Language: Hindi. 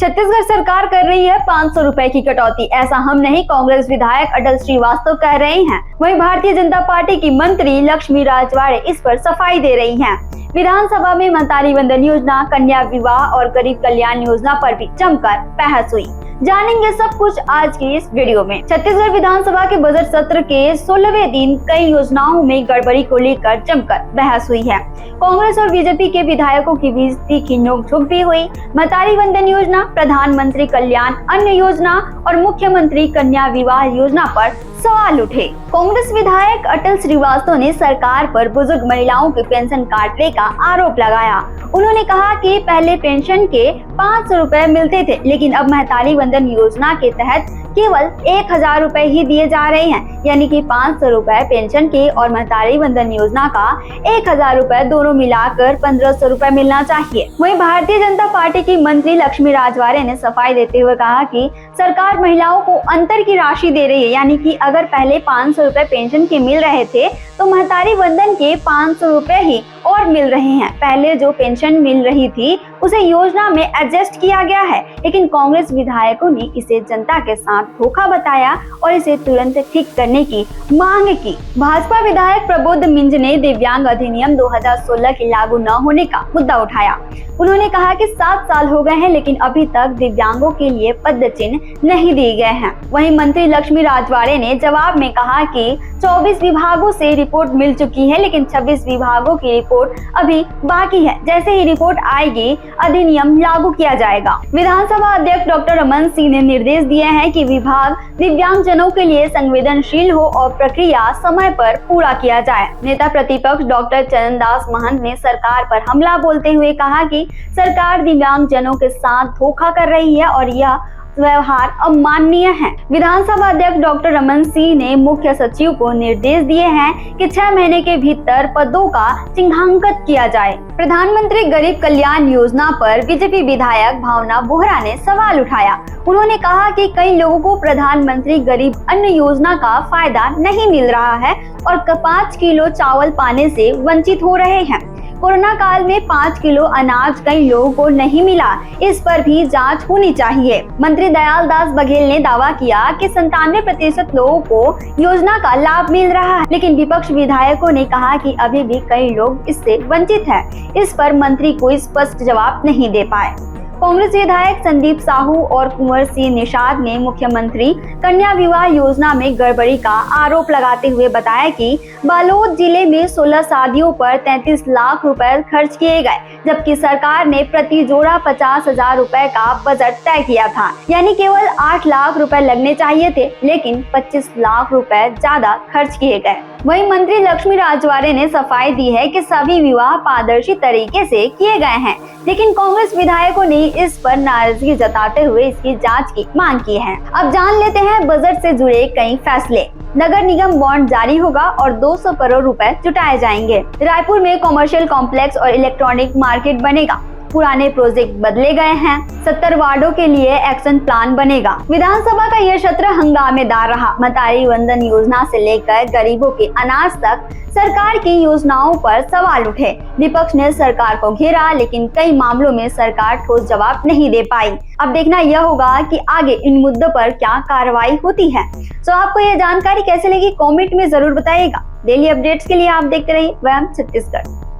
छत्तीसगढ़ सरकार कर रही है 500 रुपए की कटौती। ऐसा हम नहीं, कांग्रेस विधायक अटल श्रीवास्तव कह रहे हैं। वहीं भारतीय जनता पार्टी की मंत्री लक्ष्मी राजवाड़े इस पर सफाई दे रही हैं। विधानसभा में महतारी वंदन योजना, कन्या विवाह और गरीब कल्याण योजना पर भी जमकर बहस हुई। जानेंगे सब कुछ आज की इस वीडियो में। छत्तीसगढ़ विधानसभा के बजट सत्र के 16वें दिन कई योजनाओं में गड़बड़ी को लेकर जमकर बहस हुई है। कांग्रेस और बीजेपी के विधायकों के बीच तीखी नोकझोंक भी हुई। महतारी वंदन योजना, प्रधानमंत्री कल्याण अन्न योजना और मुख्यमंत्री कन्या विवाह योजना पर सवाल उठे। कांग्रेस विधायक अटल श्रीवास्तव ने सरकार पर बुजुर्ग महिलाओं के पेंशन काटने का आरोप लगाया। उन्होंने कहा कि पहले पेंशन के 500 रुपए मिलते थे, लेकिन अब महतारी वंदन योजना के तहत केवल 1000 रुपए ही दिए जा रहे हैं, यानी कि 500 रुपए पेंशन के और महतारी वंदन योजना का 1000 रुपए दोनों मिलाकर 1500 रुपए मिलना चाहिए। वहीं भारतीय जनता पार्टी की मंत्री लक्ष्मी राजवाड़े ने सफाई देते हुए कहा कि सरकार महिलाओं को अंतर की राशि दे रही है, यानी कि अगर पहले 500 रुपए पेंशन के मिल रहे थे तो महतारी वंदन के 500 रुपए ही और मिल रहे हैं। पहले जो पेंशन मिल रही थी उसे योजना में एडजस्ट किया गया है, लेकिन कांग्रेस विधायकों ने इसे जनता के साथ धोखा बताया और इसे तुरंत ठीक करने की मांग की। भाजपा विधायक प्रबोध मिंज ने दिव्यांग अधिनियम 2016 के लागू न होने का मुद्दा उठाया। उन्होंने कहा कि 7 साल हो गए हैं, लेकिन अभी तक दिव्यांगों के लिए पद चिन्ह नहीं दिए गए हैं। वहीं मंत्री लक्ष्मी राजवाड़े ने जवाब में कहा कि 24 विभागों से रिपोर्ट मिल चुकी है, लेकिन 26 विभागों की रिपोर्ट अभी बाकी है। जैसे ही रिपोर्ट आएगी, अधिनियम लागू किया जाएगा। विधानसभा अध्यक्ष डॉक्टर रमन सिंह ने निर्देश दिए हैं कि विभाग दिव्यांग जनों के लिए संवेदनशील हो और प्रक्रिया समय पर पूरा किया जाए। नेता प्रतिपक्ष डॉक्टर चरणदास महंत ने सरकार पर हमला बोलते हुए कहा कि सरकार दिव्यांग जनों के साथ धोखा कर रही है और यह व्यवहार अमाननीय है। विधानसभा अध्यक्ष डॉक्टर रमन सिंह ने मुख्य सचिव को निर्देश दिए हैं कि 6 महीने के भीतर पदों का चिन्हांकित किया जाए। प्रधानमंत्री गरीब कल्याण योजना पर बीजेपी विधायक भावना बोहरा ने सवाल उठाया। उन्होंने कहा कि कई लोगों को प्रधानमंत्री गरीब अन्न योजना का फायदा नहीं मिल रहा है और 5 किलो चावल पाने से वंचित हो रहे हैं। कोरोना काल में 5 किलो अनाज कई लोगों को नहीं मिला, इस पर भी जांच होनी चाहिए। मंत्री दयाल दास बघेल ने दावा किया कि 97% लोगों को योजना का लाभ मिल रहा है, लेकिन विपक्ष विधायकों ने कहा कि अभी भी कई लोग इससे वंचित हैं। इस पर मंत्री कोई स्पष्ट जवाब नहीं दे पाए। कांग्रेस विधायक संदीप साहू और कुंवर सिंह निषाद ने मुख्यमंत्री कन्या विवाह योजना में गड़बड़ी का आरोप लगाते हुए बताया कि बालोद जिले में 16 शादियों पर 33 लाख रुपए खर्च किए गए, जबकि सरकार ने प्रति जोड़ा 50,000 रुपए का बजट तय किया था, यानी केवल 8 लाख रुपए लगने चाहिए थे, लेकिन 25 लाख रुपए ज्यादा खर्च किए गए। वहीं मंत्री लक्ष्मी राजवाड़े ने सफाई दी है कि सभी विवाह पारदर्शी तरीके से किए गए हैं, लेकिन कांग्रेस विधायकों ने इस पर नाराजगी जताते हुए इसकी जांच की मांग की है। अब जान लेते हैं बजट से जुड़े कई फैसले। नगर निगम बॉन्ड जारी होगा और 200 करोड़ रुपए जुटाए जाएंगे। रायपुर में कॉमर्शियल कॉम्प्लेक्स और इलेक्ट्रॉनिक मार्केट बनेगा। पुराने प्रोजेक्ट बदले गए हैं। 70 वार्डों के लिए एक्शन प्लान बनेगा। विधानसभा का यह सत्र हंगामेदार रहा। महतारी वंदन योजना से लेकर गरीबों के अनाज तक सरकार की योजनाओं पर सवाल उठे। विपक्ष ने सरकार को घेरा, लेकिन कई मामलों में सरकार ठोस जवाब नहीं दे पाई। अब देखना यह होगा कि आगे इन मुद्दों पर क्या कार्रवाई होती है। तो आपको यह जानकारी कैसे लगी, कमेंट में जरूर बताइएगा। डेली अपडेट्स के लिए आप देखते रहिए वयम छत्तीसगढ़।